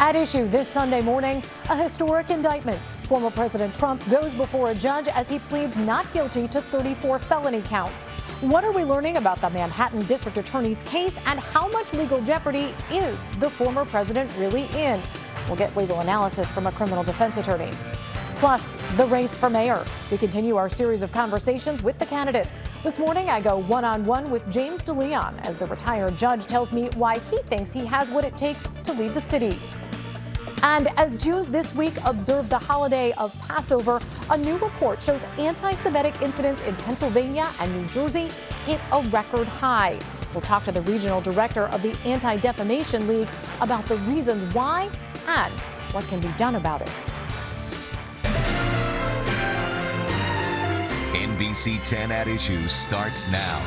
At issue this Sunday morning, a historic indictment. Former President Trump goes before a judge as he pleads not guilty to 34 felony counts. What are we learning about the Manhattan District Attorney's case, and how much legal jeopardy is the former president really in? We'll get legal analysis from a criminal defense attorney. Plus, the race for mayor. We continue our series of conversations with the candidates. This morning, I go one-on-one with James DeLeon as the retired judge tells me why he thinks he has what it takes to lead the city. And as Jews this week observe the holiday of Passover, a new report shows anti-Semitic incidents in Pennsylvania and New Jersey hit a record high. We'll talk to the regional director of the Anti-Defamation League about the reasons why and what can be done about it. NBC 10 at Issue starts now.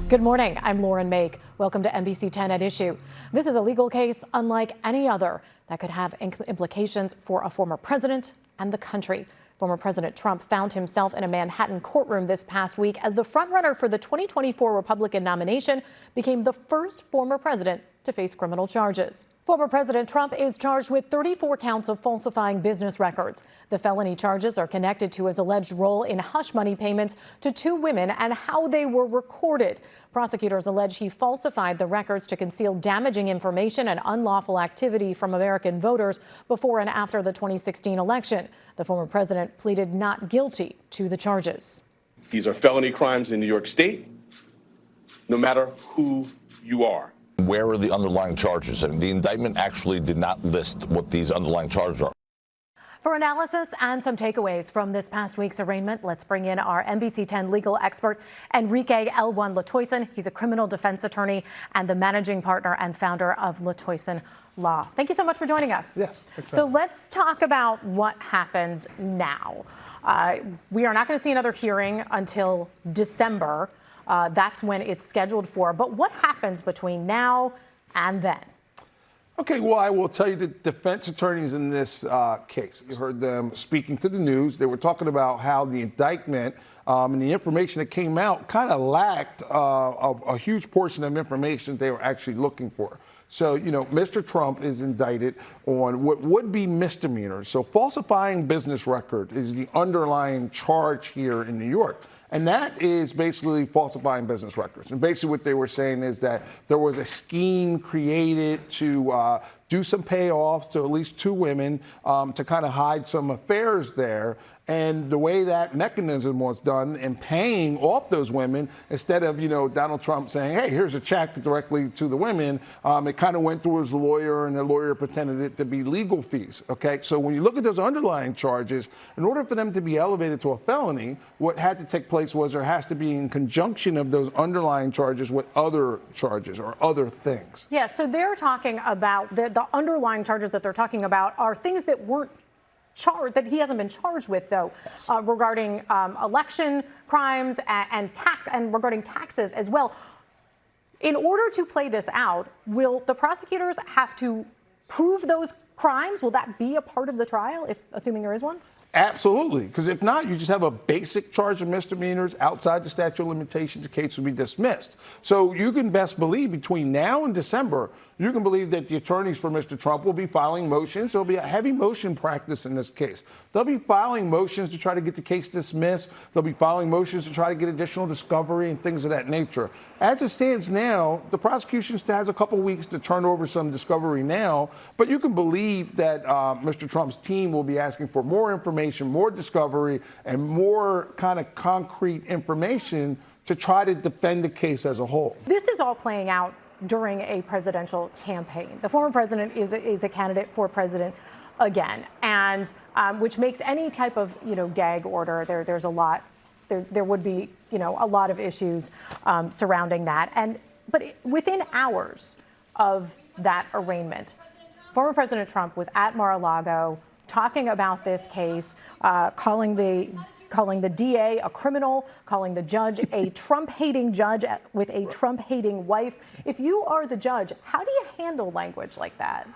Good morning. I'm Lauren Make. Welcome to NBC 10 at Issue. This is a legal case unlike any other that could have implications for a former president and the country. Former President Trump found himself in a Manhattan courtroom this past week as the frontrunner for the 2024 Republican nomination became the first former president to face criminal charges. Former President Trump is charged with 34 counts of falsifying business records. The felony charges are connected to his alleged role in hush money payments to two women and how they were recorded. Prosecutors allege he falsified the records to conceal damaging information and unlawful activity from American voters before and after the 2016 election. The former president pleaded not guilty to the charges. These are felony crimes in New York State, no matter who you are. Where are the underlying charges? I mean, the indictment actually did not list what these underlying charges are. For analysis and some takeaways from this past week's arraignment, let's bring in our NBC 10 legal expert, Enrique L1 Latoison. He's a criminal defense attorney and the managing partner and founder of Latoison Law. Thank you so much for joining us. Yes. So let's talk about what happens now. We are not going to see another hearing until December. That's when it's scheduled for. But what happens between now and then? Okay, well, I will tell you the defense attorneys in this case, you heard them speaking to the news. They were talking about how the indictment and the information that came out kind of lacked a huge portion of information they were actually looking for. So, you know, Mr. Trump is indicted on what would be misdemeanors. So falsifying business record is the underlying charge here in New York. And that is basically falsifying business records. And basically what they were saying is that there was a scheme created to do some payoffs to at least two women to kind of hide some affairs there. And the way that mechanism was done in paying off those women, instead of, you know, Donald Trump saying, hey, here's a check directly to the women, it kind of went through his lawyer, and the lawyer pretended it to be legal fees. Okay, so when you look at those underlying charges, in order for them to be elevated to a felony, what had to take place was there has to be in conjunction of those underlying charges with other charges or other things. Yeah, so they're talking about the underlying charges that they're talking about are things that weren't charged, that he hasn't been charged with, though, yes. Regarding election crimes and regarding taxes as well. In order to play this out, will the prosecutors have to prove those crimes? Will that be a part of the trial, assuming there is one? Absolutely, because if not, you just have a basic charge of misdemeanors outside the statute of limitations. The case will be dismissed. So you can best believe between now and December, you can believe that the attorneys for Mr. Trump will be filing motions. There'll be a heavy motion practice in this case. They'll be filing motions to try to get the case dismissed. They'll be filing motions to try to get additional discovery and things of that nature. As it stands now, the prosecution still has a couple weeks to turn over some discovery now, but you can believe that Mr. Trump's team will be asking for more information, more discovery, and more kind of concrete information to try to defend the case as a whole. This is all playing out during a presidential campaign. The former president is a candidate for president again, and which makes any type of, you know, gag order, there's a lot, there would be, you know, a lot of issues surrounding that. But within hours of that arraignment, former President Trump was at Mar-a-Lago talking about this case, calling the DA a criminal, calling the judge a Trump-hating judge with a Trump-hating wife. If you are the judge, how do you handle language like that?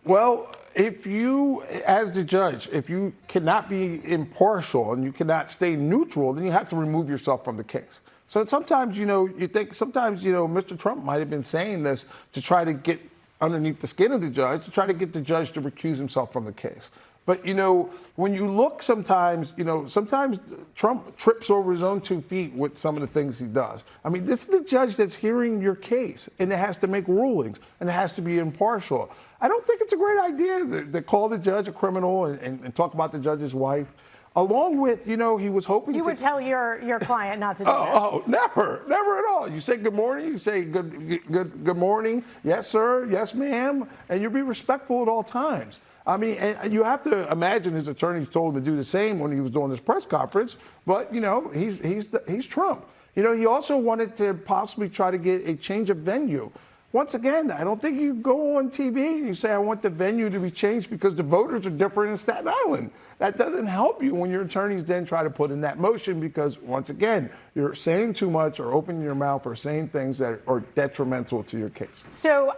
Well, if you, as the judge, if you cannot be impartial and you cannot stay neutral, then you have to remove yourself from the case. So sometimes, you know, you think sometimes, you know, Mr. Trump might have been saying this to try to get underneath the skin of the judge to try to get the judge to recuse himself from the case. But, you know, when you look sometimes, you know, sometimes Trump trips over his own 2 feet with some of the things he does. I mean, this is the judge that's hearing your case, and it has to make rulings, and it has to be impartial. I don't think it's a great idea to call the judge a criminal and talk about the judge's wife. Along with, you know, he was hoping You would tell your client not to do that. Oh, never at all. You say good morning, you say good morning, yes, sir, yes, ma'am, and you be respectful at all times. I mean, and you have to imagine his attorneys told him to do the same when he was doing this press conference. But, you know, he's Trump. You know, he also wanted to possibly try to get a change of venue. Once again, I don't think you go on TV and you say, I want the venue to be changed because the voters are different in Staten Island. That doesn't help you when your attorneys then try to put in that motion because, once again, you're saying too much or opening your mouth or saying things that are detrimental to your case. So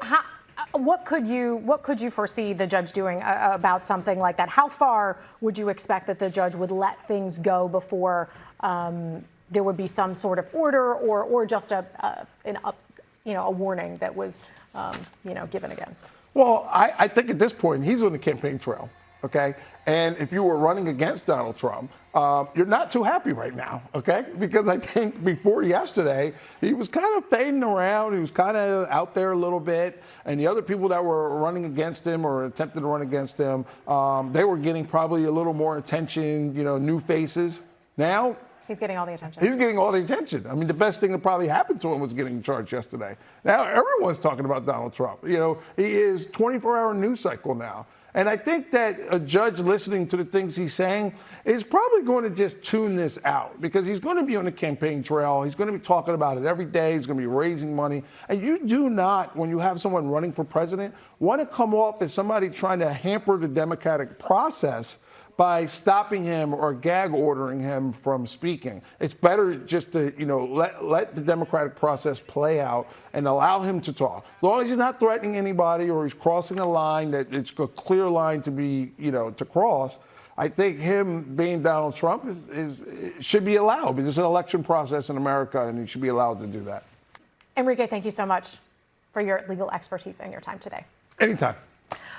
what could you foresee the judge doing about something like that? How far would you expect that the judge would let things go before there would be some sort of order or just a warning that was given again? Well, I think at this point he's on the campaign trail. Okay. And if you were running against Donald Trump, you're not too happy right now. Okay. Because I think before yesterday, he was kind of fading around. He was kind of out there a little bit. And the other people that were running against him or attempted to run against him, they were getting probably a little more attention, you know, new faces. Now, he's getting all the attention. He's getting all the attention. I mean, the best thing that probably happened to him was getting charged yesterday. Now everyone's talking about Donald Trump. You know, he is 24-hour news cycle now. And I think that a judge listening to the things he's saying is probably going to just tune this out because he's going to be on the campaign trail. He's going to be talking about it every day. He's going to be raising money. And you do not, when you have someone running for president, want to come off as somebody trying to hamper the democratic process by stopping him or gag ordering him from speaking. It's better just to, you know, let the democratic process play out and allow him to talk. As long as he's not threatening anybody or he's crossing a line that it's a clear line to be, you know, to cross, I think him being Donald Trump should be allowed because it's an election process in America and he should be allowed to do that. Enrique, thank you so much for your legal expertise and your time today. Anytime.